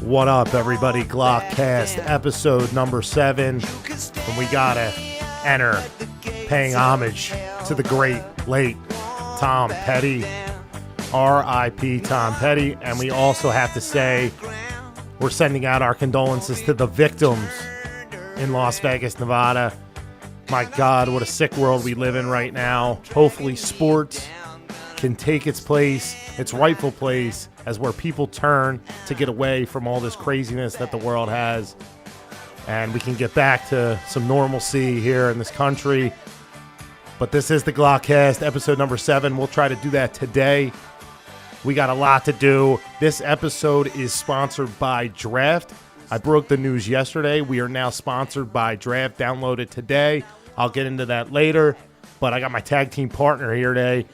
What up, everybody? Glockcast, episode number 7. And we gotta enter paying homage to the great, late Tom Petty. R.I.P. Tom Petty. And we also have to say we're sending out our condolences to the victims in Las Vegas, Nevada. My God, what a sick world we live in right now. Hopefully sports can take its place, its rightful place, as where people turn to get away from all this craziness that the world has. And we can get back to some normalcy here in this country. But this is the Glockcast, episode number 7. We'll try to do that today. We got a lot to do. This episode is sponsored by Draft. I broke the news yesterday. We are now sponsored by Draft. Download it today. I'll get into that later. But I got my tag team partner here today,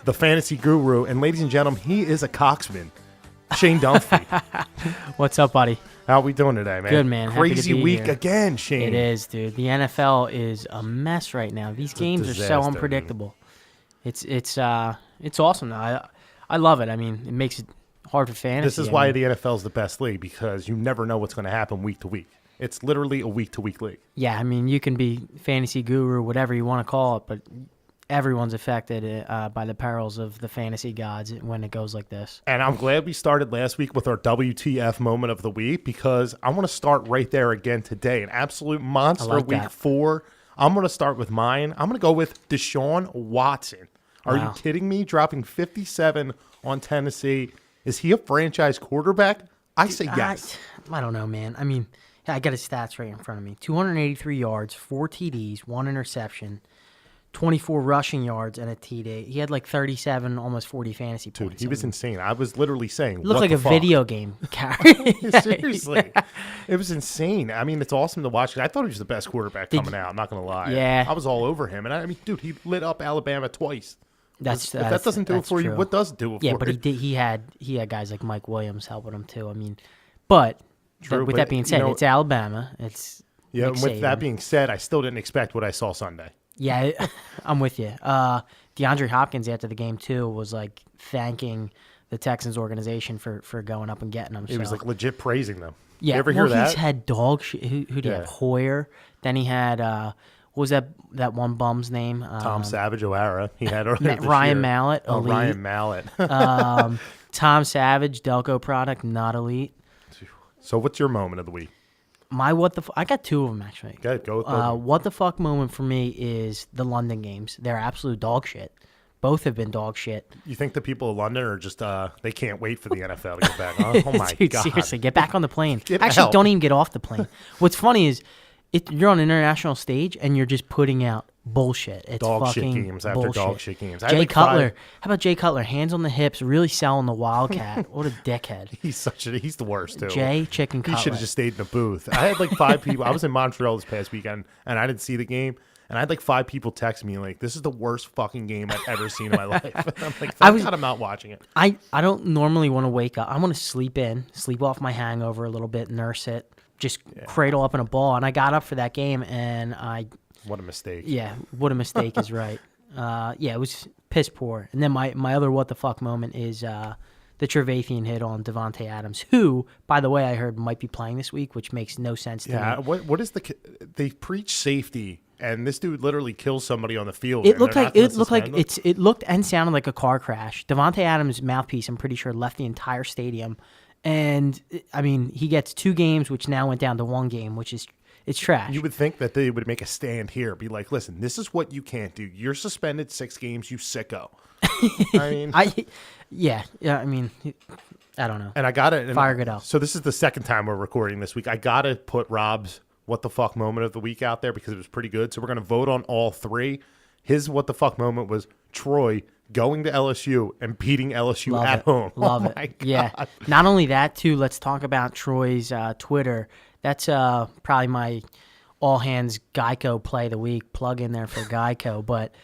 the fantasy guru, and ladies and gentlemen, he is a coxman, Shane Dunphy. What's up, buddy? How we doing today, man? Good, man. Crazy week here. Again, Shane. It is, dude. The NFL is a mess right now. These games are so unpredictable. Dude. It's awesome though. I love it. I mean, it makes it hard for fantasy. This is why the NFL is the best league, because you never know what's going to happen week to week. It's literally a week-to-week league. Yeah, I mean, you can be fantasy guru, whatever you want to call it, but everyone's affected by the perils of the fantasy gods when it goes like this. And I'm glad we started last week with our WTF moment of the week, because I want to start right there again today. An absolute monster week 4. I'm going to start with mine. I'm going to go with Deshaun Watson. Are you kidding me? Dropping 57 on Tennessee. Is he a franchise quarterback? I say yes. I don't know, man. I mean, I got his stats right in front of me. 283 yards, 4 TDs, 1 interception, 24 rushing yards, and a TD. He had like 37, almost 40 fantasy points. Dude, he was insane. I was literally saying, looked like a video game. Seriously. It was insane. I mean, it's awesome to watch. I thought he was the best quarterback coming out. I'm not going to lie. Yeah. I was all over him. And I mean, dude, he lit up Alabama twice. If that doesn't do it for you, what does do it for you? Yeah, but he had guys like Mike Williams helping him too. I mean, but with that being said, it's Alabama. It's and with that being said, I still didn't expect what I saw Sunday. Yeah, I'm with you. DeAndre Hopkins after the game too was like thanking the Texans organization for going up and getting them. He was like legit praising them. Yeah, you ever hear that? He's had dog shit. Who did he have? Hoyer. Then he had what was that one bum's name? Tom Savage O'Hara. He had Ryan Mallett. Oh, elite. Ryan Mallett. Tom Savage, Delco product, not elite. So what's your moment of the week? My what the I got 2 of them actually. Okay, go with them. What the fuck moment for me is the London games. They're absolute dog shit. Both have been dog shit. You think the people of London are just they can't wait for the NFL to get back? Huh? Oh my Dude, God! Seriously, get back on the plane. Actually, don't even get off the plane. What's funny is you're on an international stage and you're just putting out bullshit. It's dog shit fucking games after bullshit. Dog shit games. Jay Cutler. How about Jay Cutler? Hands on the hips, really selling the Wildcat. What a dickhead. He's the worst too. Jay Chicken Cutler. He should have just stayed in the booth. I had like 5 people. I was in Montreal this past weekend and I didn't see the game. And I had like 5 people text me like, "This is the worst fucking game I've ever seen in my life." I'm like, thank God I'm not watching it. I don't normally want to wake up. I want to sleep off my hangover a little bit, nurse it, just cradle up in a ball. And I got up for that game, and what a mistake. Yeah, what a mistake is right. It was piss poor. And then my other what the fuck moment is the Trevathan hit on Devontae Adams, who, by the way, I heard might be playing this week, which makes no sense to me. Yeah, what is they preach safety, and this dude literally kills somebody on the field. It looked and sounded like a car crash. Devontae Adams' mouthpiece, I'm pretty sure, left the entire stadium. And I mean, he gets 2 games, which now went down to 1 game, which is it's trash. You would think that they would make a stand here, be like, "Listen, this is what you can't do. You're suspended 6 games, you sicko." I mean, I mean, I don't know. And I got it. Fire Goodell. So this is the second time we're recording this week. I got to put Rob's what the fuck moment of the week out there because it was pretty good. So we're going to vote on all 3. His what the fuck moment was Troy going to LSU and beating LSU at home. Love it. My God. Yeah. Not only that, too, let's talk about Troy's Twitter. That's probably my all-hands Geico play of the week. Plug in there for Geico. But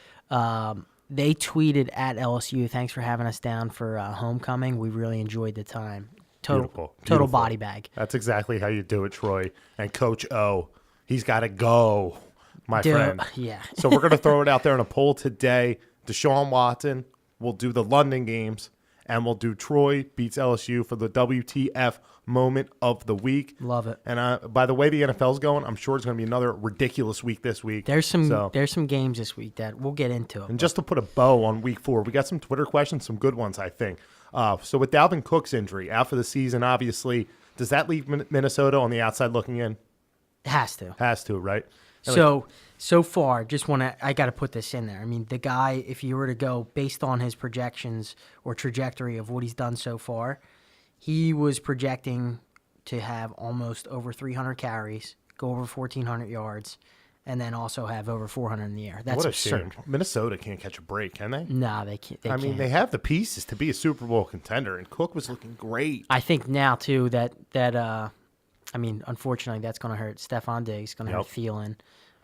they tweeted at LSU, "Thanks for having us down for homecoming. We really enjoyed the time." Total body bag. That's exactly how you do it, Troy. And Coach O, he's got to go, my friend. Yeah. So we're going to throw it out there in a poll today. Deshaun Watson will do the London games, And we'll do Troy beats LSU for the WTF moment of the week. Love it. And by the way the NFL's going, I'm sure it's going to be another ridiculous week this week. There's some games this week that we'll get into. And just to put a bow on week 4, we got some Twitter questions, some good ones, I think. So with Dalvin Cook's injury, out for the season, obviously, does that leave Minnesota on the outside looking in? It has to. Has to, right? So far, I got to put this in there. I mean, the guy, if you were to go based on his projections or trajectory of what he's done so far, he was projecting to have almost over 300 carries, go over 1,400 yards, and then also have over 400 in the air. That's what a absurd. shame. Minnesota can't catch a break, can they? No, they can't. I mean, they have the pieces to be a Super Bowl contender, and Cook was looking great. I think now, too, that unfortunately, that's going to hurt Stephon Diggs, going to hurt Thielen.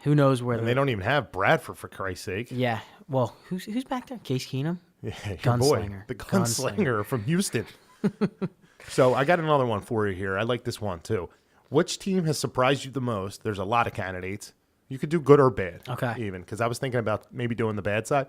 Who knows where they don't even have Bradford, for Christ's sake. Yeah. Well, who's back there? Case Keenum? Yeah, your Gunslinger. boy, the gunslinger from Houston. So I got another one for you here. I like this one, too. Which team has surprised you the most? There's a lot of candidates. You could do good or bad, even, because I was thinking about maybe doing the bad side.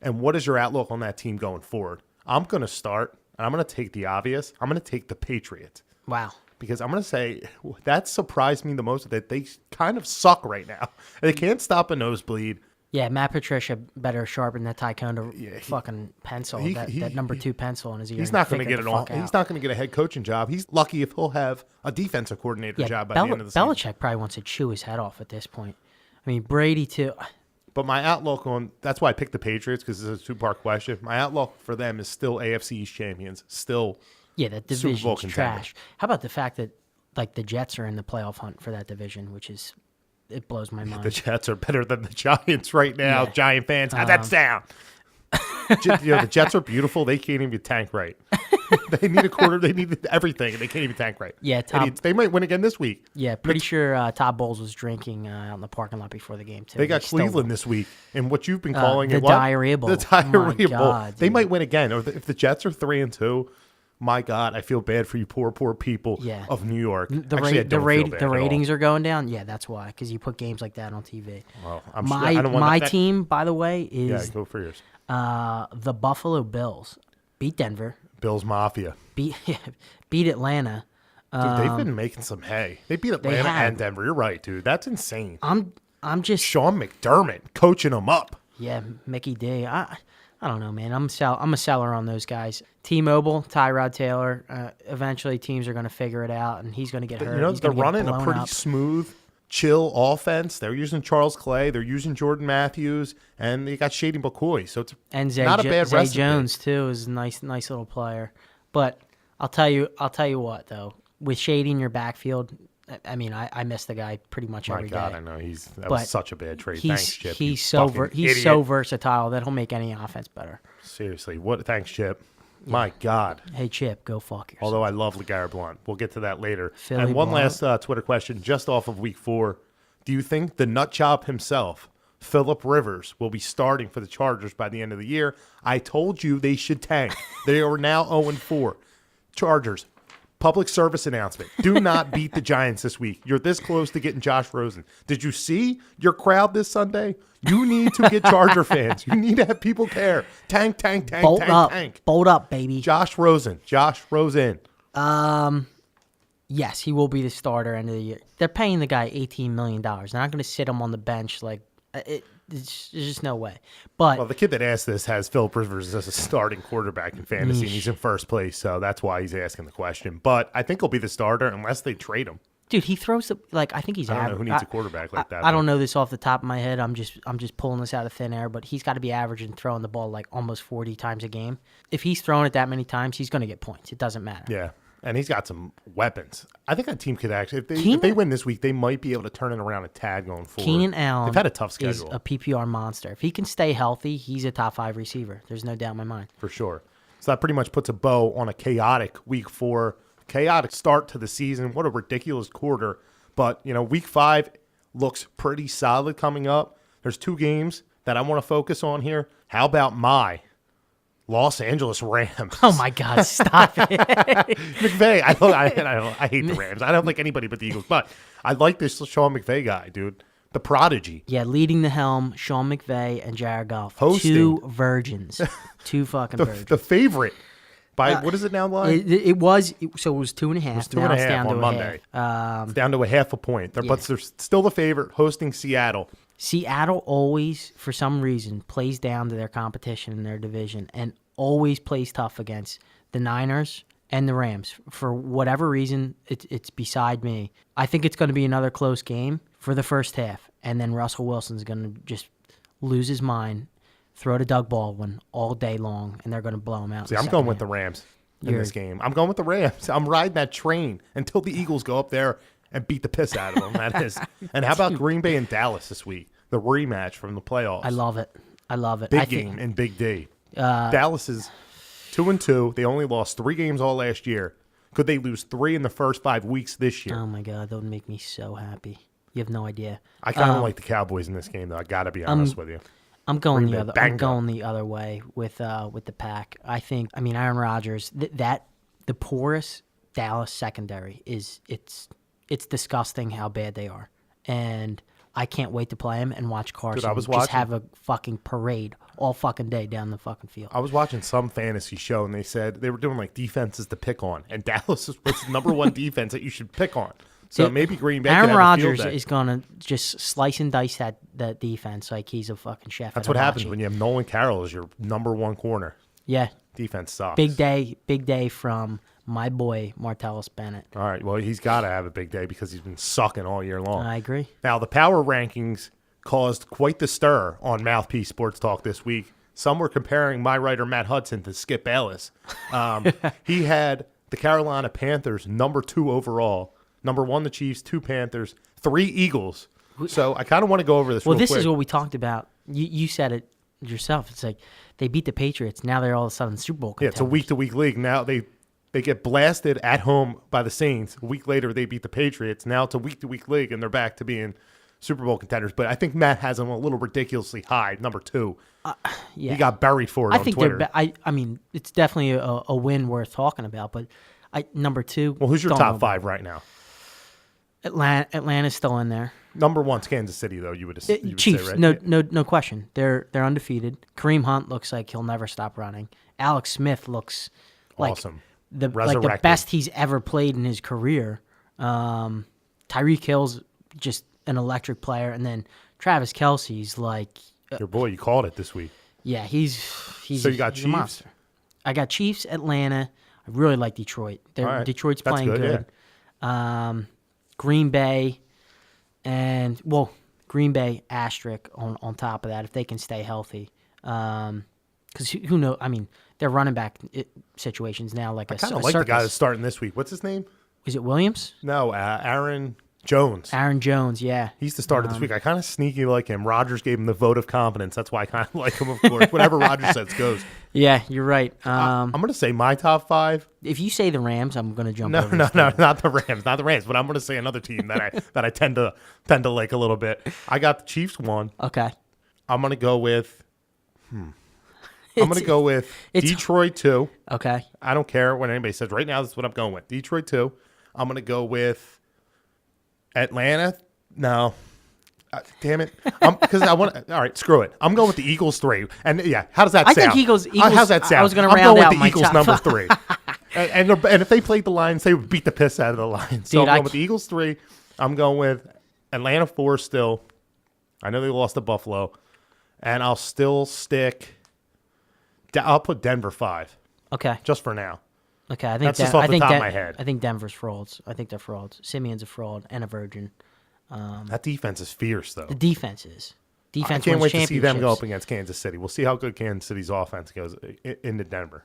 And what is your outlook on that team going forward? I'm going to start, and I'm going to take the obvious. I'm going to take the Patriots. Wow. Because I'm going to say that surprised me the most, that they kind of suck right now. They can't stop a nosebleed. Yeah, Matt Patricia better sharpen that Tycoon fucking pencil, that number 2 pencil in his ear. He's not going to get it all. He's not going to get a head coaching job. He's lucky if he'll have a defensive coordinator job by the end of the season. Belichick probably wants to chew his head off at this point. I mean, Brady too. But my outlook on – that's why I picked the Patriots, because it's a 2-part question. My outlook for them is still AFC East champions, still – yeah, that division's trash. How about the fact that the Jets are in the playoff hunt for that division, which is it blows my mind. The Jets are better than the Giants right now. Yeah. Giant fans, how's that sound? The Jets are beautiful. They can't even tank right. They need a quarter. They need everything, and they can't even tank right. Yeah, they might win again this week. Yeah, pretty sure Todd Bowles was drinking out in the parking lot before the game too. They got Cleveland this week, and what you've been calling the diarrhea bowl. The diarrhea bowl. God, they might win again. Or if the Jets are 3-2. My God, I feel bad for you poor people of New York. The ratings are going down. Yeah, that's why, because you put games like that on TV. Well, my team, by the way, is go for yours. The Buffalo Bills beat Denver. Bills Mafia beat Atlanta. Dude, they've been making some hay. They beat Atlanta and Denver. You're right, dude. That's insane. I'm just Sean McDermott coaching them up. Yeah, Mickey D. I don't know, man. I'm a seller on those guys. T-Mobile, Tyrod Taylor. Eventually, teams are going to figure it out, and he's going to get hurt. They're running a pretty smooth, chill offense. They're using Charles Clay. They're using Jordan Matthews, and they got Shady McCoy. So it's not a bad recipe. Zay Jones too is a nice little player. But I'll tell you what though, with Shady in your backfield. I mean, I miss the guy pretty much every day. My God, I know that was such a bad trade. Thanks, Chip. He's so versatile that he'll make any offense better. Seriously, thanks, Chip. Yeah. My God. Hey, Chip, go fuck yourself. Although I love LeGarrette Blount. We'll get to that later. Philly and one last Twitter question, just off of Week 4. Do you think the nut job himself, Phillip Rivers, will be starting for the Chargers by the end of the year? I told you they should tank. They are now 0-4. Chargers. Public service announcement. Do not beat the Giants this week. You're this close to getting Josh Rosen. Did you see your crowd this Sunday? You need to get Charger fans. You need to have people care. Tank. Bolt up, baby. Josh Rosen. Yes, he will be the starter end of the year. They're paying the guy $18 million. They're not going to sit him on the bench like there's just no way. But the kid that asked this has Phillip Rivers as a starting quarterback in fantasy, and he's in first place, so that's why he's asking the question. But I think he'll be the starter unless they trade him. Dude, he throws I think he's I don't know who needs a quarterback like that. I don't know this off the top of my head. I'm just pulling this out of thin air, but he's got to be averaging throwing the ball like almost 40 times a game. If he's throwing it that many times, he's going to get points. It doesn't matter. Yeah. And he's got some weapons. I think that team could actually, if they win this week, they might be able to turn it around a tad going forward. Keenan Allen They've had a tough schedule. Is a PPR monster. If he can stay healthy, he's a top 5 receiver. There's no doubt in my mind. For sure. So that pretty much puts a bow on a chaotic Week 4, chaotic start to the season. What a ridiculous quarter. But, Week 5 looks pretty solid coming up. There's 2 games that I want to focus on here. How about my Los Angeles Rams? Oh my God! Stop it, McVay. I hate the Rams. I don't like anybody but the Eagles. But I like this Sean McVay guy, dude. The prodigy. Yeah, leading the helm, Sean McVay and Jared Goff. Hosting. 2 virgins. 2 fucking virgins. The favorite. By what is it now, line? It was 2.5. It was 2.5 on Monday. It's down to a half a point. But they're still the favorite, hosting Seattle. Seattle always, for some reason, plays down to their competition in their division and always plays tough against the Niners and the Rams. For whatever reason, it's beside me. I think it's going to be another close game for the first half, and then Russell Wilson's going to just lose his mind, throw to Doug Baldwin all day long, and they're going to blow him out. See, I'm going with the Rams in this game. I'm going with the Rams. I'm riding that train until the Eagles go up there and beat the piss out of them. That is. And how about Green Bay and Dallas this week? The rematch from the playoffs. I love it. Big game in Big D. Dallas is 2-2. They only lost 3 games all last year. Could they lose 3 in the first 5 weeks this year? Oh, my God. That would make me so happy. You have no idea. I kind of like the Cowboys in this game, though. I got to be honest with you. I'm going the other way with the Pack. Aaron Rodgers, the porous Dallas secondary it's disgusting how bad they are. And I can't wait to play him and watch Carson just have a fucking parade all fucking day down the fucking field. I was watching some fantasy show, and they said they were doing like defenses to pick on, and Dallas was the number one defense that you should pick on. So maybe Green Bay. Aaron Rodgers is gonna just slice and dice that defense like he's a fucking chef. That's what happens when you have Nolan Carroll as your number one corner. Yeah, defense sucks. Big day from my boy Martellus Bennett. All right, well he's got to have a big day because he's been sucking all year long. I agree. Now the power rankings caused quite the stir on Mouthpiece Sports Talk this week. Some were comparing my writer Matt Hudson to Skip Bayless. He had the Carolina Panthers number 2 overall. Number 1, the Chiefs, 2 Panthers, 3 Eagles. So I kind of want to go over this real quick. This is what we talked about. You said it yourself. It's like they beat the Patriots. Now they're all of a sudden Super Bowl contenders. Yeah, it's a week-to-week league. Now they get blasted at home by the Saints. A week later, they beat the Patriots. Now it's a week-to-week league, and they're back to being Super Bowl contenders. But I think Matt has them a little ridiculously high, number 2. Yeah. He got buried for it on Twitter. I mean, it's definitely a win worth talking about. But number 2. Well, who's your top 5 right now? Atlanta's still in there. Number 1's Kansas City, though. You would Chiefs, say, right? No question. They're undefeated. Kareem Hunt looks like he'll never stop running. Alex Smith looks awesome. Like the best he's ever played in his career. Tyreek Hill's just an electric player, and then Travis Kelce's like your boy. You called it this week. Yeah, he's so you got Chiefs. A monster. I got Chiefs, Atlanta. I really like Detroit. Right. Detroit's playing good. Yeah. Green Bay, and Green Bay asterisk on top of that if they can stay healthy. Because who knows? I mean, their running back situations now like I kind of like the guy that's starting this week. What's his name? Is it Williams? No, Aaron Jones. Aaron Jones, yeah. He's the starter this week. I kind of sneaky like him. Rodgers gave him the vote of confidence. That's why I kind of like him, of course. Whatever Rodgers says goes. Yeah, you're right. I'm going to say my top 5. If you say the Rams, I'm going to jump over. No, not the Rams. But I'm going to say another team that I tend to like a little bit. I got the Chiefs 1. Okay. I'm going to go with Detroit 2. Okay. I don't care what anybody says. Right now, that's what I'm going with. Detroit 2. I'm going to go with Atlanta. No. Damn it. Because I want to. All right, screw it. I'm going with the Eagles 3. And yeah, how does that sound? I think Eagles. How's that sound? I was going to round out with the Eagles number 3. and if they played the Lions, they would beat the piss out of the Lions. So I'm going with the Eagles 3. I'm going with Atlanta 4 still. I know they lost to Buffalo. And I'll still stick. I'll put Denver 5. Okay. Just for now. Okay, I think that's just off the top of my head. I think Denver's frauds. I think they're frauds. Simeon's a fraud and a virgin. That defense is fierce, though. The defense is. I can't wait to see them go up against Kansas City. We'll see how good Kansas City's offense goes into Denver.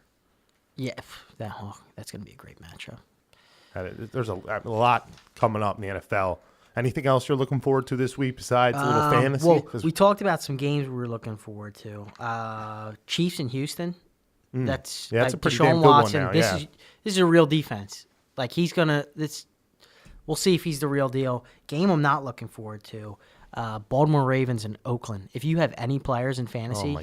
Yeah, that's going to be a great matchup. There's a lot coming up in the NFL. Anything else you're looking forward to this week besides a little fantasy? Well, we talked about some games we were looking forward to. Chiefs in Houston. That's a pretty damn good Watson. one now. This is a real defense. Like he's gonna. We'll see if he's the real deal. Game I'm not looking forward to. Baltimore Ravens and Oakland. If you have any players in fantasy,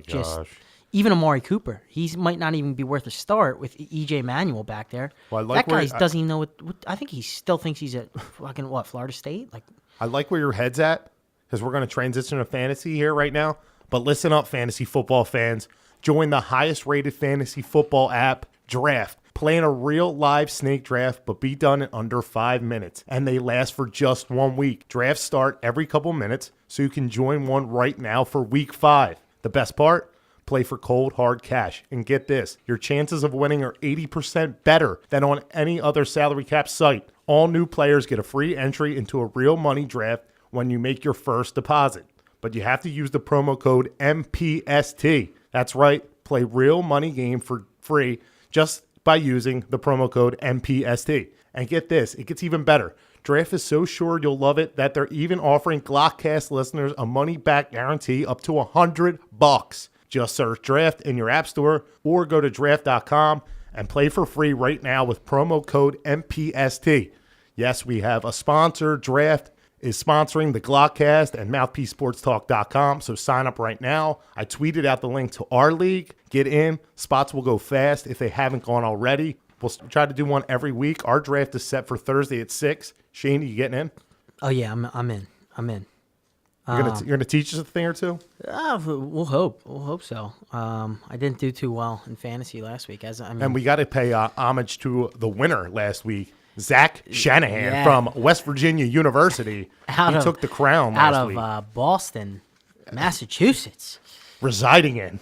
even Amari Cooper, he might not even be worth a start with EJ Manuel back there. Well, that guy doesn't even know what. I think he still thinks he's at fucking Florida State. Like I like where your head's at because we're going to transition to fantasy here right now. But listen up, fantasy football fans. Join the highest rated fantasy football app, Draft. Play in a real live snake draft, but be done in under 5 minutes. And they last for just 1 week. Drafts start every couple minutes, so you can join one right now for week 5. The best part? Play for cold, hard cash. And get this, your chances of winning are 80% better than on any other salary cap site. All new players get a free entry into a real money draft when you make your first deposit. But you have to use the promo code MPST. That's right, play real money game for free just by using the promo code MPST. And get this, it gets even better. Draft is so sure you'll love it that they're even offering Glockcast listeners a money-back guarantee up to $100. Just search Draft in your app store or go to draft.com and play for free right now with promo code MPST. Yes, we have a sponsor. Draft is sponsoring the Glockcast and MouthpieceSportsTalk.com, so sign up right now. I tweeted out the link to our league. Get in. Spots will go fast if they haven't gone already. We'll try to do one every week. Our draft is set for Thursday at 6. Shane, are you getting in? Oh, yeah, I'm in. You're gonna teach us a thing or two? We'll hope. We'll hope so. I didn't do too well in fantasy last week. And we got to pay homage to the winner last week, Zach Shanahan from West Virginia University. He took the crown last week. Out of Boston, Massachusetts. Residing in.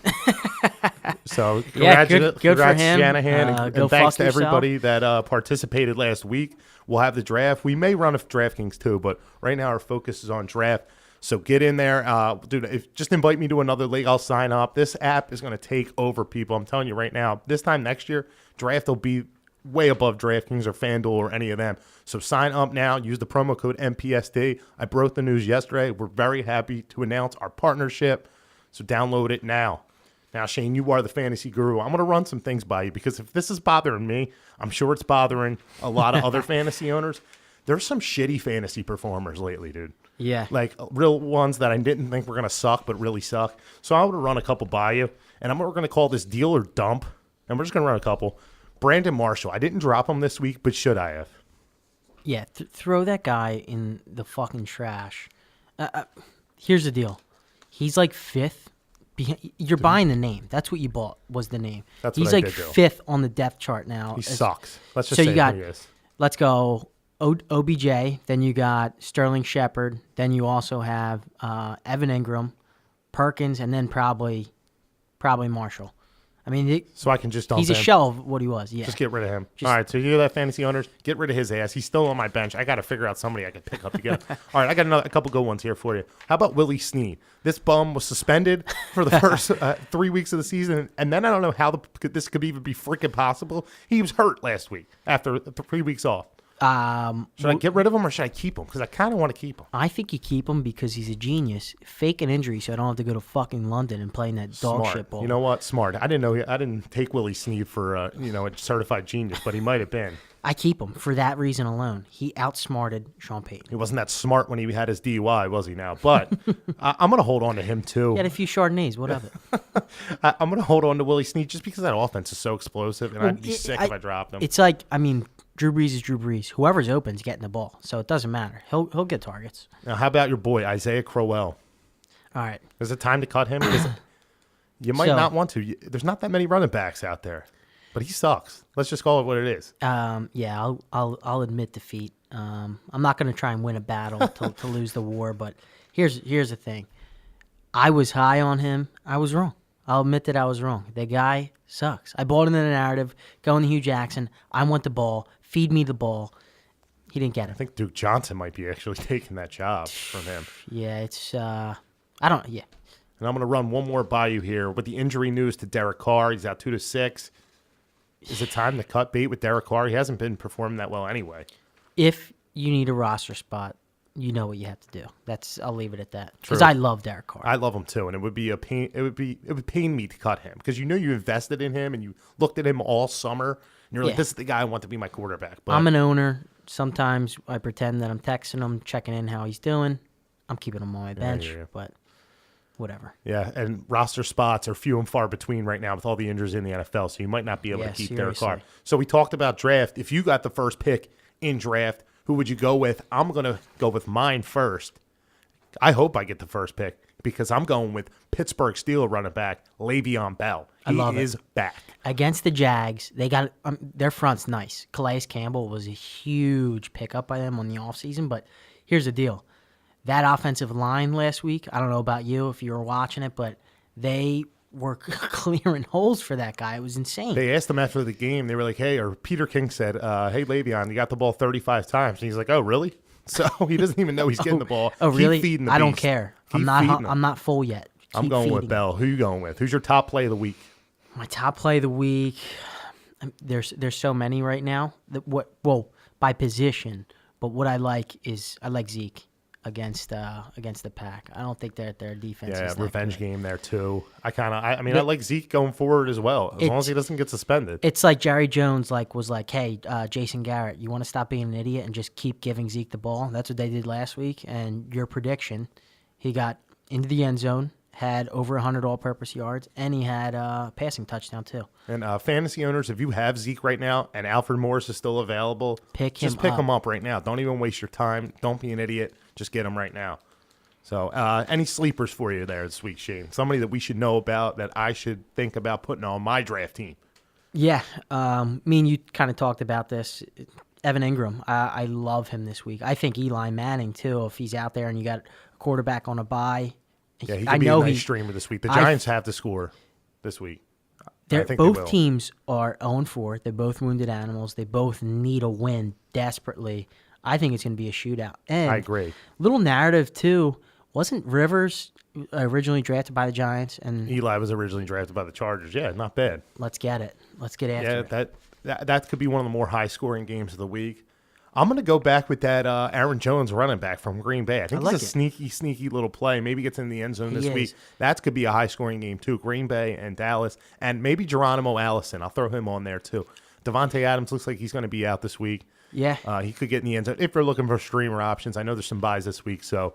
So good for him. Shanahan, and thanks to everybody that participated last week. We'll have the draft. We may run a DraftKings too, but right now our focus is on draft. So get in there. Dude, just invite me to another league. I'll sign up. This app is going to take over, people. I'm telling you right now. This time next year, draft will be way above DraftKings or FanDuel or any of them. So sign up now. Use the promo code MPSD. I broke the news yesterday. We're very happy to announce our partnership. So download it now. Now, Shane, you are the fantasy guru. I'm going to run some things by you because if this is bothering me, I'm sure it's bothering a lot of other fantasy owners. There's some shitty fantasy performers lately, dude. Yeah. Like real ones that I didn't think were going to suck, but really suck. So I'm going to run a couple by you, and we're going to call this deal or dump, and we're just going to run a couple. Brandon Marshall. I didn't drop him this week, but should I have? Yeah, throw that guy in the fucking trash. Here's the deal. He's like 5th. You're buying the name. That's what you bought was the name. He's like 5th on the depth chart now. He sucks. Let's just say you got, who he is. Let's go OBJ. Then you got Sterling Shepard. Then you also have Evan Ingram, Perkins, and then probably Marshall. I mean, so I can just dump he's him. A shell of what he was. Yeah, just get rid of him. All right, so you hear that, fantasy owners? Get rid of his ass. He's still on my bench. I got to figure out somebody I can pick up to get him. All right, I got a couple good ones here for you. How about Willie Snead? This bum was suspended for the first 3 weeks of the season, and then I don't know how this could even be freaking possible. He was hurt last week after 3 weeks off. Should I get rid of him or should I keep him? Because I kind of want to keep him. I think you keep him because he's a genius. Fake an injury so I don't have to go to fucking London and play in that dog shit ball. You know what? Smart. I didn't take Willie Snead for a certified genius, but he might have been. I keep him for that reason alone. He outsmarted Sean Payton. He wasn't that smart when he had his DUI, was he now? But I'm going to hold on to him too. He had a few Chardonnays. What of it? I'm going to hold on to Willie Snead just because that offense is so explosive, and I'd be sick if I dropped him. It's like, I mean, Drew Brees is Drew Brees. Whoever's open is getting the ball, so it doesn't matter. He'll get targets. Now, how about your boy Isaiah Crowell? All right. Is it time to cut him? Because you might not want to. There's not that many running backs out there, but he sucks. Let's just call it what it is. Yeah, I'll admit defeat. I'm not going to try and win a battle to lose the war, but here's the thing. I was high on him. I was wrong. I'll admit that I was wrong. The guy sucks. I bought into the narrative, going to Hugh Jackson. I want the ball. Feed me the ball. He didn't get it. I think Duke Johnson might be actually taking that job from him. Yeah, it's And I'm going to run one more by you here with the injury news to Derek Carr. He's out 2 to 6. Is it time to cut bait with Derek Carr? He hasn't been performing that well anyway. If you need a roster spot, you know what you have to do. I'll leave it at that. Because I love Derek Carr. I love him too, and it would be a pain. It would pain me to cut him because you invested in him and you looked at him all summer and you're like, this is the guy I want to be my quarterback. But I'm an owner. Sometimes I pretend that I'm texting him, checking in how he's doing. I'm keeping him on my bench, but whatever. Yeah, and roster spots are few and far between right now with all the injuries in the NFL, so you might not be able to keep Derek Carr. So we talked about draft. If you got the first pick in draft, who would you go with? I'm going to go with mine first. I hope I get the first pick. because I'm going with Pittsburgh Steelers running back Le'Veon Bell. He is back. Against the Jags, they got their front's nice. Calais Campbell was a huge pickup by them on the offseason, but here's the deal. That offensive line last week, I don't know about you if you were watching it, but they were clearing holes for that guy. It was insane. They asked him after the game, they were like, hey, or Peter King said, hey, Le'Veon, you got the ball 35 times. And he's like, oh, really? So he doesn't even know he's getting the ball. Oh, really? Keep feeding the I don't beast. care. Keep I'm not full yet. I'm going with Bell. Who you going with? Who's your top play of the week? My top play of the week, there's so many right now. By position, but what I like is Zeke against the Pack. I don't think that their defense is that revenge good. game there too. I like Zeke going forward as well, as long as he doesn't get suspended. It's like Jerry Jones was like, hey, Jason Garrett, you want to stop being an idiot and just keep giving Zeke the ball? That's what they did last week, and your prediction, he got into the end zone, had over 100 all-purpose yards, and he had a passing touchdown too. And fantasy owners, if you have Zeke right now and Alfred Morris is still available, pick him up right now. Don't even waste your time. Don't be an idiot. Just get him right now. So any sleepers for you there this week, Shane? Somebody that we should know about that I should think about putting on my draft team? Yeah. Me and you kind of talked about this. Evan Ingram, I love him this week. I think Eli Manning too, if he's out there and you got a quarterback on a bye. Yeah, he could be a nice streamer this week. The Giants have to score this week. Both teams are 0-4. They're both wounded animals. They both need a win desperately. I think it's going to be a shootout. And I agree. Little narrative, too. Wasn't Rivers originally drafted by the Giants? And Eli was originally drafted by the Chargers. Yeah, not bad. Let's get it. Let's get after it. That could be one of the more high-scoring games of the week. I'm going to go back with that Aaron Jones running back from Green Bay. I think it's a sneaky little play. Maybe gets in the end zone this week. That could be a high-scoring game, too. Green Bay and Dallas. And maybe Geronimo Allison. I'll throw him on there, too. Devontae Adams looks like he's going to be out this week. Yeah. He could get in the end zone. If you're looking for streamer options, I know there's some buys this week. So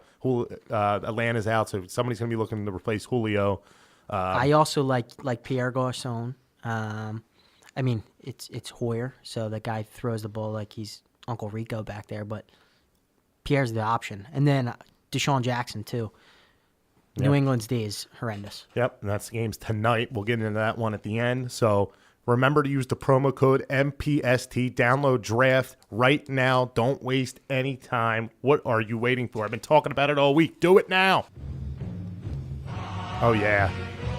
Atlanta's out, so somebody's going to be looking to replace Julio. I also like Pierre Garçon. I mean, it's Hoyer, so the guy throws the ball like he's Uncle Rico back there, but Pierre's the option. And then Deshaun Jackson, too. Yep. New England's D is horrendous. Yep, and that's the games tonight. We'll get into that one at the end. So remember to use the promo code MPST. Download Draft right now. Don't waste any time. What are you waiting for? I've been talking about it all week. Do it now. Oh, yeah.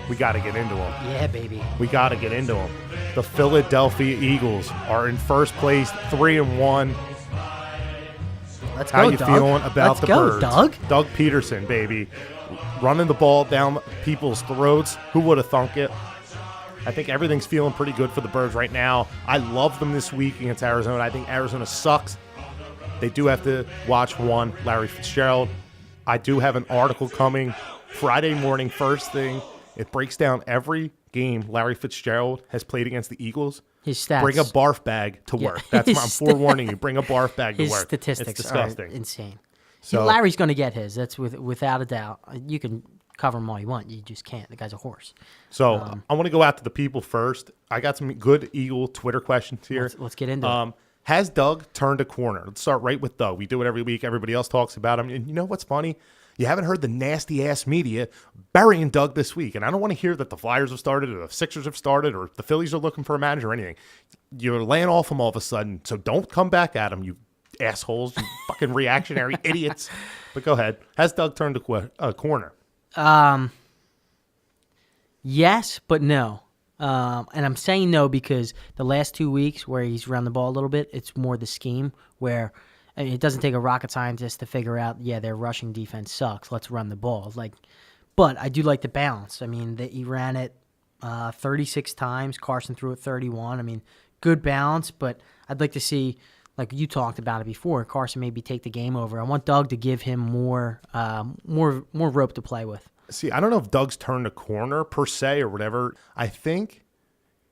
We got to get into them. Yeah, baby. We got to get into them. The Philadelphia Eagles are in first place, 3-1. Let's go, How you Doug. feeling about the Birds? Doug? Doug Peterson, baby. Running the ball down people's throats. Who would have thunk it? I think everything's feeling pretty good for the Birds right now. I love them this week against Arizona. I think Arizona sucks. They do have to watch one, Larry Fitzgerald. I do have an article coming Friday morning, first thing. It breaks down every game Larry Fitzgerald has played against the Eagles. His stats. Bring a barf bag to work. That's I'm forewarning you. Bring a barf bag to His work. statistics it's disgusting. are insane. So Larry's going to get his. That's without a doubt. You can cover him all you want. You just can't. The guy's a horse. So I want to go out to the people first. I got some good Eagle Twitter questions here. Let's get into it. Has Doug turned a corner? Let's start right with Doug. We do it every week. Everybody else talks about him. And you know what's funny? You haven't heard the nasty-ass media burying Doug this week. And I don't want to hear that the Flyers have started or the Sixers have started or the Phillies are looking for a manager or anything. You're laying off him all of a sudden. So don't come back at him, you assholes, you fucking reactionary idiots. But go ahead. Has Doug turned a corner? Yes, but no. And I'm saying no because the last 2 weeks where he's run the ball a little bit, it's more the scheme where it doesn't take a rocket scientist to figure out, their rushing defense sucks. Let's run the ball. But I do like the balance. I mean, he ran it 36 times. Carson threw it 31. I mean, good balance, but I'd like to see, like you talked about it before, Carson maybe take the game over. I want Doug to give him more rope to play with. See, I don't know if Doug's turned a corner per se or whatever. I think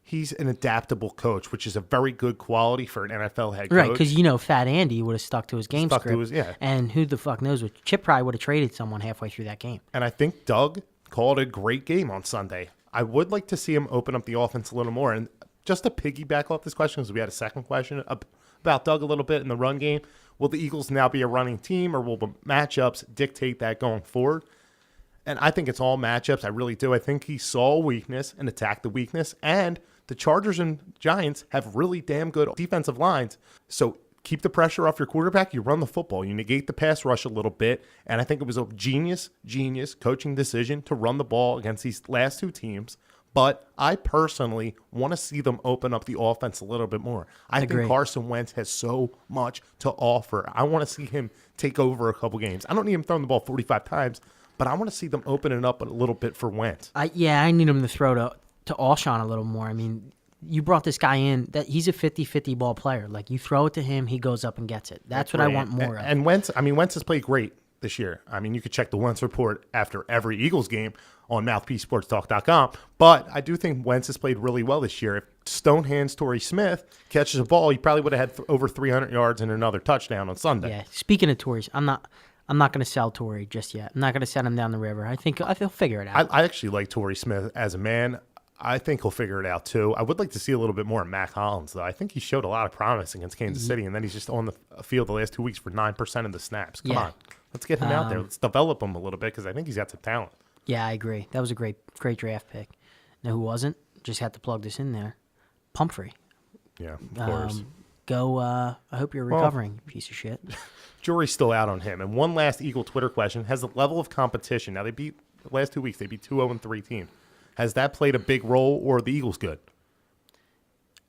he's an adaptable coach, which is a very good quality for an NFL head coach. Right, because, Fat Andy would have stuck to his game script. And who the fuck knows what Chip probably would have traded someone halfway through that game. And I think Doug called a great game on Sunday. I would like to see him open up the offense a little more. And just to piggyback off this question, because we had a second question about Doug a little bit in the run game, will the Eagles now be a running team or will the matchups dictate that going forward? And I think it's all matchups. I really do. I think he saw a weakness and attacked the weakness. And the Chargers and Giants have really damn good defensive lines. So keep the pressure off your quarterback. You run the football. You negate the pass rush a little bit. And I think it was a genius coaching decision to run the ball against these last two teams. But I personally want to see them open up the offense a little bit more. I think Carson Wentz has so much to offer. I want to see him take over a couple games. I don't need him throwing the ball 45 times, but I want to see them open it up a little bit for Wentz. I need him to throw to Alshon a little more. I mean, you brought this guy in that he's a 50-50 ball player. Like, you throw it to him, he goes up and gets it. That's what I want more of. And Wentz has played great this year. I mean, you could check the Wentz report after every Eagles game on mouthpiecesportstalk.com. But I do think Wentz has played really well this year. If Stonehands Torrey Smith catches a ball, he probably would have had over 300 yards and another touchdown on Sunday. Yeah. Speaking of Torrey, I'm not going to sell Torrey just yet. I'm not going to send him down the river. I think he'll figure it out. I actually like Torrey Smith as a man. I think he'll figure it out too. I would like to see a little bit more of Mac Hollins, though. I think he showed a lot of promise against Kansas City, and then he's just on the field the last 2 weeks for 9% of the snaps. Come on. Let's get him out there. Let's develop him a little bit because I think he's got some talent. Yeah, I agree. That was a great draft pick. Now, who wasn't? Just had to plug this in there. Pumphrey. Yeah, of course. I hope you're recovering, piece of shit. Jury's still out on him. And one last Eagle Twitter question. Has the level of competition, now the last 2 weeks, they beat 2-0-3 teams. Has that played a big role, or are the Eagles good?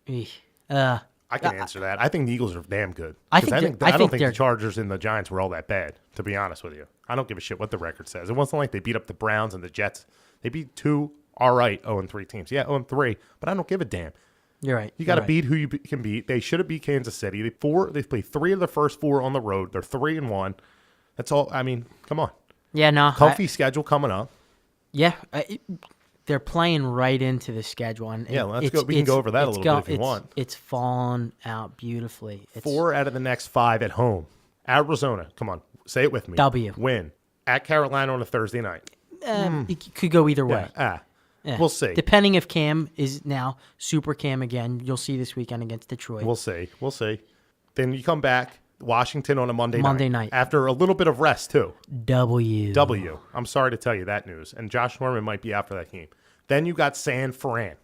I can answer that. I think the Eagles are damn good. I don't think the Chargers and the Giants were all that bad, to be honest with you. I don't give a shit what the record says. It wasn't like they beat up the Browns and the Jets. They beat two all right 0-3 teams. Yeah, 0-3, but I don't give a damn. You're right. You got to beat who you can beat. They should have beat Kansas City. They played 3 of the first 4 on the road. They're 3-1. That's all. I mean, come on. Yeah, no. Comfy schedule coming up. Yeah, they're playing right into the schedule. And yeah, let's go. We can go over that a little bit if you want. It's fallen out beautifully. 4 out of the next 5 at home. Arizona, come on, say it with me. W. Win. At Carolina on a Thursday night. It could go either way. Yeah. We'll see. Depending if Cam is now Super Cam again, you'll see this weekend against Detroit. We'll see. Then you come back, Washington on a Monday night. After a little bit of rest, too. W. I'm sorry to tell you that news. And Josh Norman might be out for that game. Then you got San Fran.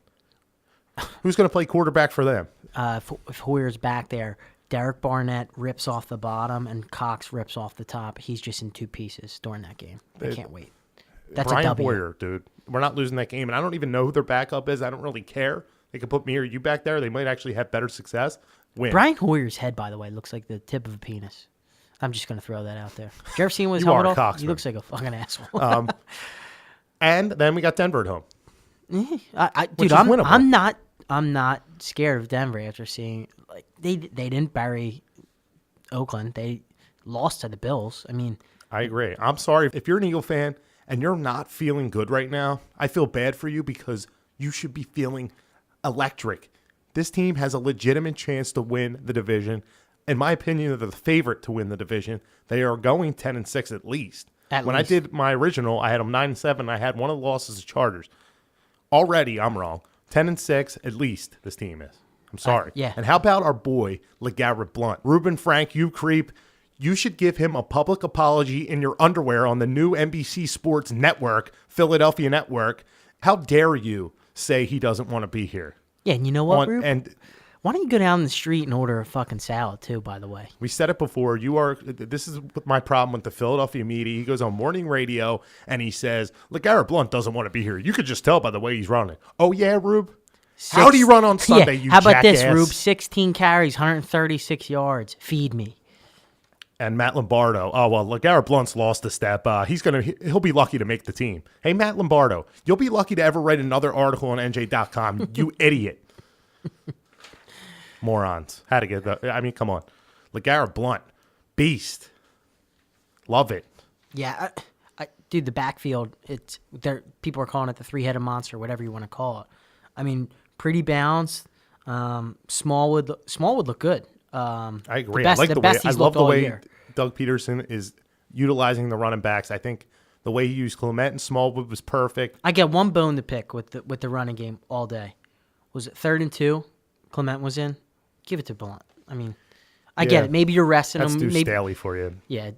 Who's going to play quarterback for them? If Hoyer's back there, Derek Barnett rips off the bottom and Cox rips off the top. He's just in 2 pieces during that game. I can't wait. That's Brian a W. Hoyer, dude. We're not losing that game. And I don't even know who their backup is. I don't really care. They could put me or you back there. They might actually have better success. Win. Brian Hoyer's head, by the way, looks like the tip of a penis. I'm just going to throw that out there. Did you ever see him with his helmet off? He looks like a fucking asshole. And then we got Denver at home. Dude, I'm not scared of Denver after seeing they didn't bury Oakland. They lost to the Bills. I mean, I agree. I'm sorry if you're an Eagle fan and you're not feeling good right now. I feel bad for you because you should be feeling electric. This team has a legitimate chance to win the division. In my opinion, they're the favorite to win the division. They are going 10-6 at least. When I did my original, I had them 9-7. I had one of the losses to Chargers. Already, I'm wrong. 10-6 at least. This team is. I'm sorry. Yeah. And how about our boy LeGarrette Blount? Reuben Frank, you creep. You should give him a public apology in your underwear on the new NBC Sports Network, Philadelphia Network. How dare you say he doesn't want to be here? Yeah, and you know what, Rube? Why don't you go down the street and order a fucking salad, too, by the way? We said it before. This is my problem with the Philadelphia media. He goes on morning radio, and he says, LeGarrette Blount doesn't want to be here. You could just tell by the way he's running. Oh, yeah, Rube? How do you run on Sunday, you How about jackass? this, Rube? 16 carries, 136 yards. Feed me. And Matt Lombardo. Oh, well, LeGarrette Blount's lost a step. He'll be lucky to make the team. Hey, Matt Lombardo, you'll be lucky to ever write another article on NJ.com. You idiot. Morons. How to get that? I mean, come on. LeGarrette Blount. Beast. Love it. Yeah, dude, the backfield, people are calling it the 3-headed monster, whatever you want to call it. I mean, pretty balanced. Smallwood look good. I agree. I love the way Doug Peterson is utilizing the running backs. I think the way he used Clement and Smallwood was perfect. I get one bone to pick with the running game all day. Was it 3rd and 2? Clement was in. Give it to Blount. I mean, I get it. Maybe you're resting That's him. Deuce Maybe, Staley for you. yeah,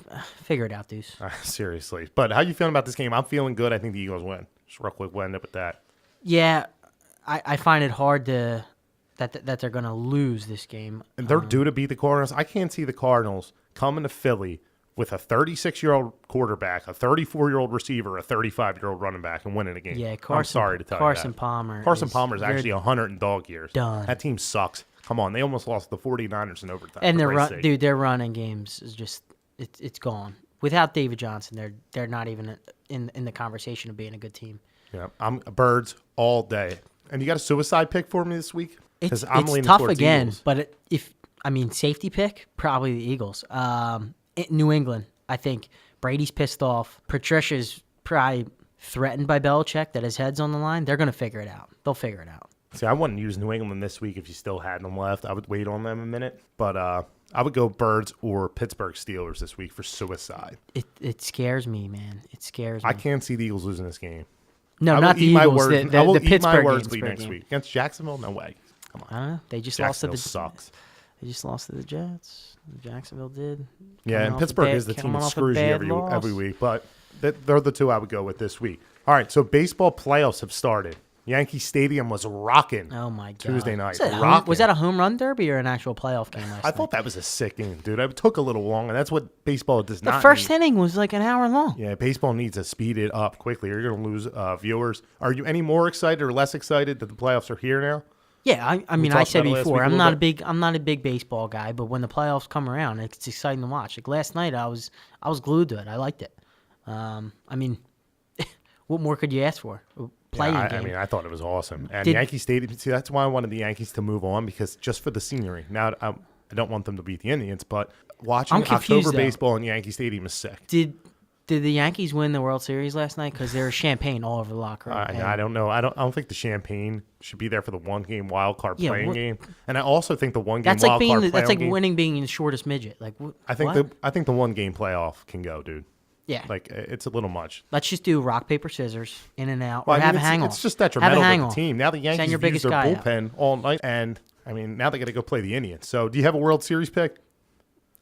figure it out, Deuce. Seriously. But how you feeling about this game? I'm feeling good. I think the Eagles win. Just real quick, we'll end up with that. Yeah, I find it hard that they're going to lose this game. And they're due to beat the Cardinals. I can't see the Cardinals coming to Philly with a 36-year-old quarterback, a 34-year-old receiver, a 35-year-old running back, and winning a game. Yeah, I'm sorry to tell you that. Palmer. Carson Palmer is actually 100 in dog years. Done. That team sucks. Come on, they almost lost the 49ers in overtime. And their running games is just it's gone. Without David Johnson, they're not even in the conversation of being a good team. Yeah, I'm Birds all day. And you got a suicide pick for me this week? It's leaning tough towards again, Eagles. but safety pick, probably the Eagles. New England, I think. Brady's pissed off. Patricia's probably threatened by Belichick that his head's on the line. They're going to figure it out. They'll figure it out. See, I wouldn't use New England this week if you still had them left. I would wait on them a minute. But I would go Birds or Pittsburgh Steelers this week for suicide. It scares me, man. It scares me. I can't see the Eagles losing this game. No, not the Eagles. I will the eat Pittsburgh my words game. next week. Against Jacksonville? No way. Come on. I don't know. They just lost to Jacksonville the sucks. They just lost to the Jets. Jacksonville did. Yeah, and Pittsburgh is the team that screws you every week. But they're the two I would go with this week. All right, so baseball playoffs have started. Yankee Stadium was rocking. Oh, my God. Tuesday night. Was that a home run derby or an actual playoff game last night? I thought that was a sick game, dude. It took a little long, and that's what baseball does not The first need. inning was like an hour long. Yeah, baseball needs to speed it up quickly. You're going to lose viewers. Are you any more excited or less excited that the playoffs are here now? Yeah, I mean, I said about it last before, week a I'm little not a big baseball guy, but when the playoffs come around, it's exciting to watch. Like last night, I was glued to it. I liked it. I mean, what more could you ask for? Playing game. I mean, I thought it was awesome. And Yankee Stadium, see, that's why I wanted the Yankees to move on, because just for the scenery. Now, I don't want them to beat the Indians, but watching October baseball in Yankee Stadium is sick. Did the Yankees win the World Series last night? Because there was champagne all over the locker room. I don't know. I don't think the champagne should be there for the one-game wild card playing game. And I also think the one-game wild card playing game. That's like winning being the shortest midget. Like I think the one-game playoff can go, dude. Yeah. Like, it's a little much. Let's just do rock, paper, scissors, in and out, well, or have a hang-off. It's just detrimental to the team. Now the Yankees use their bullpen out. all night, and, I mean, now they got to go play the Indians. So, do you have a World Series pick?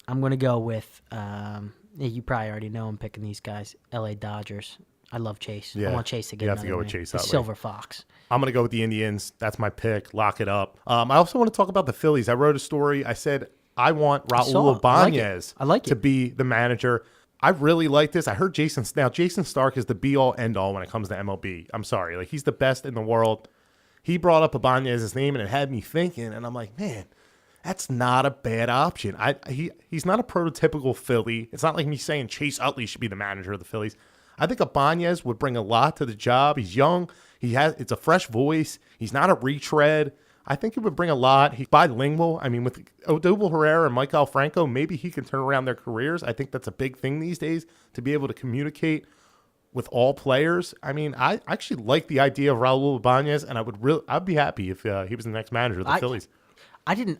I'm going to go with, you probably already know I'm picking these guys, LA Dodgers. I love Chase. Yeah. I want Chase to get you have to another go with ring. Chase. The Silver Fox. I'm going to go with the Indians. That's my pick. Lock it up. I also want to talk about the Phillies. I wrote a story. I said, I want Raul Ibanez to be the manager. I really like this. I heard Jason Stark is the be-all, end-all when it comes to MLB. I'm sorry. Like, he's the best in the world. He brought up Ibanez's name, and it had me thinking, and I'm like, man, that's not a bad option. He's not a prototypical Philly. It's not like me saying Chase Utley should be the manager of the Phillies. I think Ibanez would bring a lot to the job. He's young. It's a fresh voice. He's not a retread. I think it would bring a lot. He's bilingual. I mean, with Odubel Herrera and Mike Franco, maybe he can turn around their careers. I think that's a big thing these days, to be able to communicate with all players. I mean, I actually like the idea of Raul Ibanez, and I'd be happy if he was the next manager of the Phillies. I didn't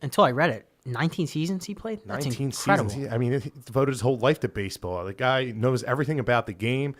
until I read it. 19 seasons he played? That's 19 incredible. Seasons. I mean, he devoted his whole life to baseball. The guy knows everything about the game.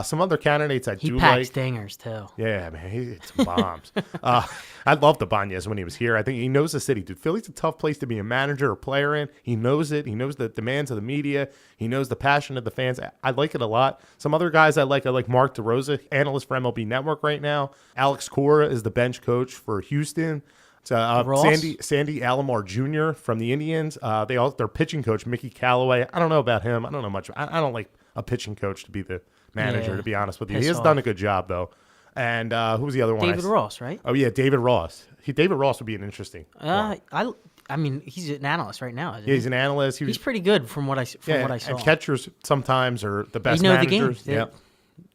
Some other candidates I do like. He packs dingers, too. Yeah, man. He hits bombs. I loved Ibanez when he was here. I think he knows the city. Dude, Philly's a tough place to be a manager or player in. He knows it. He knows the demands of the media. He knows the passion of the fans. I like it a lot. Some other guys I like Mark DeRosa, analyst for MLB Network right now. Alex Cora is the bench coach for Houston. Sandy Alomar Jr. from the Indians. Their pitching coach, Mickey Callaway. I don't know about him. I don't know much. I don't like a pitching coach to be the manager, to be honest with you. He has done a good job, though. And who was the other one? David Ross, right? Oh, yeah, David Ross. David Ross would be an interesting one. I mean, he's an analyst right now, isn't he? Yeah, he's an analyst. He's pretty good from what I saw. And catchers sometimes are the best they know managers. The game.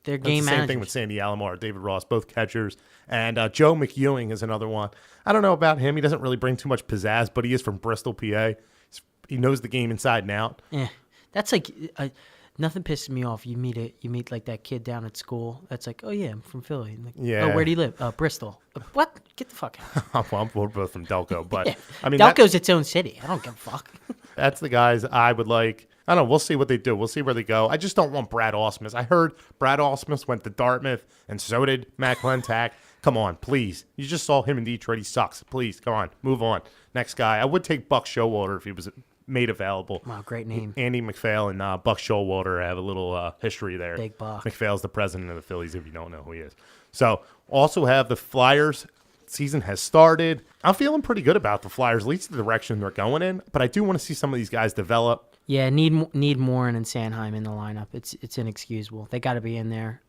They're game the managers. Same thing with Sandy Alomar, David Ross, both catchers. And Joe McEwing is another one. I don't know about him. He doesn't really bring too much pizzazz, but he is from Bristol, PA. He knows the game inside and out. Yeah, that's like nothing pisses me off. You meet like that kid down at school. That's like, oh yeah, I'm from Philly. Like, yeah. Oh, where do you live? Bristol. What? Get the fuck out. Well, we're both from Delco, but yeah. I mean, Delco's its own city. I don't give a fuck. That's the guys I would like. I don't know. We'll see what they do. We'll see where they go. I just don't want Brad Ausmus. I heard Brad Ausmus went to Dartmouth, and so did Matt Klentak. Come on, please. You just saw him in Detroit. He sucks. Please, come on. Move on. Next guy. I would take Buck Showalter if he was made available. Wow, great name. Andy McPhail and Buck Showalter have a little history there. Big Buck. McPhail's the president of the Phillies, if you don't know who he is. So, also have the Flyers. Season has started. I'm feeling pretty good about the Flyers, at least the direction they're going in. But I do want to see some of these guys develop. Yeah, need Morin and Sanheim in the lineup. It's inexcusable. They got to be in there.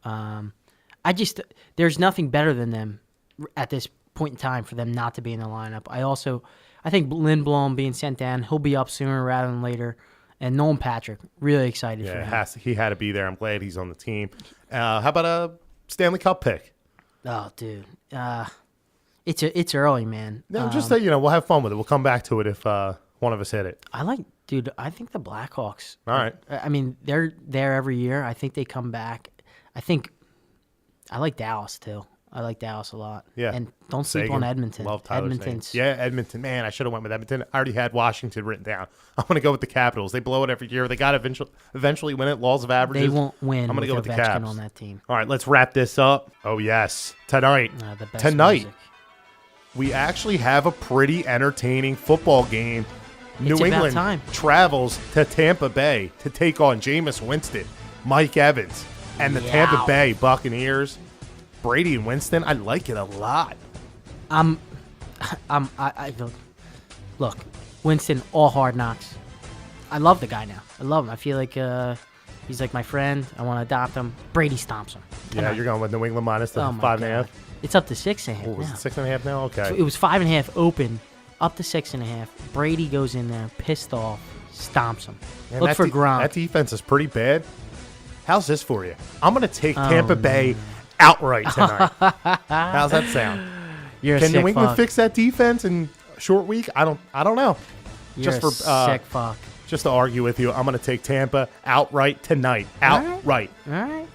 There's nothing better than them at this point in time for them not to be in the lineup. I think Lindblom being sent down, he'll be up sooner rather than later. And Nolan Patrick, really excited for him. He had to be there. I'm glad he's on the team. How about a Stanley Cup pick? Oh, dude. It's early, man. No, just that, we'll have fun with it. We'll come back to it if one of us hit it. I think the Blackhawks. All right. I mean, they're there every year. I think they come back. I like Dallas, too. I like Dallas a lot. Yeah. And don't sleep on Edmonton. Love Tyler Edmonton's. Yeah, Edmonton. Man, I should have went with Edmonton. I already had Washington written down. I'm going to go with the Capitals. They blow it every year. They got to eventually win it. Laws of averages. They won't win. I'm going to go with the Caps on that team. All right, let's wrap this up. Oh, yes. Tonight. Music. We actually have a pretty entertaining football game. New England travels to Tampa Bay to take on Jameis Winston, Mike Evans, and the Tampa Bay Buccaneers. Brady and Winston, I like it a lot. Look, Winston, all hard knocks. I love the guy now. I love him. I feel like he's like my friend. I want to adopt him. Brady stomps him. Yeah, you're going with New England minus the 5.5. It's up to 6.5. Oh, is it 6.5 now? Okay. It was 5.5 open, up to 6.5. Brady goes in there, pissed off, stomps him. Man, look for Gronk. That defense is pretty bad. How's this for you? I'm going to take Tampa Bay outright tonight. How's that sound? Can New England fix that defense in a short week? I don't know. You're a sick fuck. Just to argue with you, I'm going to take Tampa outright tonight. Outright. All right.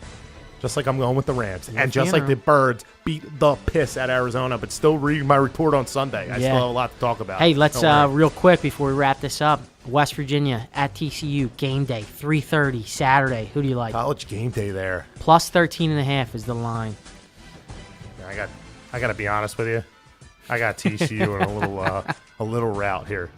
Just like I'm going with the Rams. And just like the Birds beat the piss at Arizona, but still reading my report on Sunday. I still have a lot to talk about. Hey, let's real quick before we wrap this up. West Virginia at TCU, game day, 3:30 Saturday. Who do you like? College game day there. Plus 13.5 is the line. Yeah, I got to be honest with you. I got TCU in a little route here.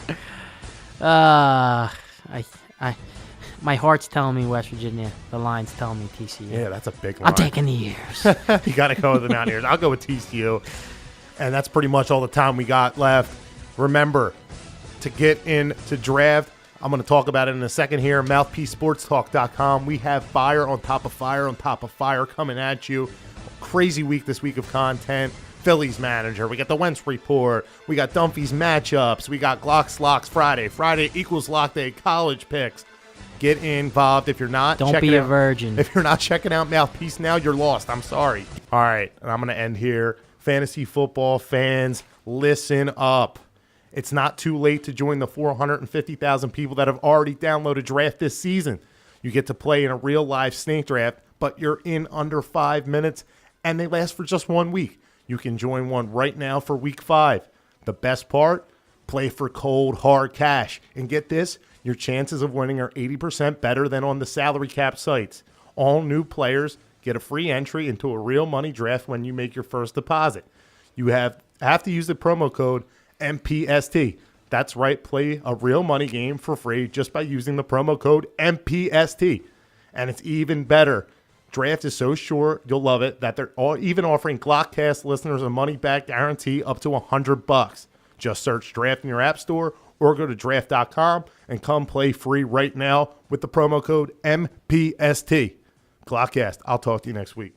My heart's telling me West Virginia. The line's telling me TCU. Yeah, that's a big line. I'm taking the Ears. You got to go with the Mountaineers. I'll go with TCU. And that's pretty much all the time we got left. Remember, to get into draft, I'm going to talk about it in a second here. MouthpieceSportsTalk.com. We have fire on top of fire on top of fire coming at you. Crazy week this week of content. Phillies Manager. We got the Wentz Report. We got Dunphy's matchups. We got Glock's Locks Friday. Friday equals Lock Day. College picks. Get involved. If you're not, don't be a virgin. If you're not checking out Mouthpiece now, you're lost. I'm sorry. All right, and I'm going to end here. Fantasy football fans, listen up. It's not too late to join the 450,000 people that have already downloaded Draft this season. You get to play in a real live snake draft, but you're in under 5 minutes, and they last for just 1 week. You can join one right now for week 5. The best part? Play for cold, hard cash. And get this, your chances of winning are 80% better than on the salary cap sites. All new players get a free entry into a real money draft when you make your first deposit. You have to use the promo code MPST. That's right, play a real money game for free just by using the promo code MPST. And it's even better. Draft is so short, you'll love it, that they're even offering Glockcast listeners a money-back guarantee up to $100. Just search Draft in your app store or go to draft.com and come play free right now with the promo code MPST. Glockcast. I'll talk to you next week.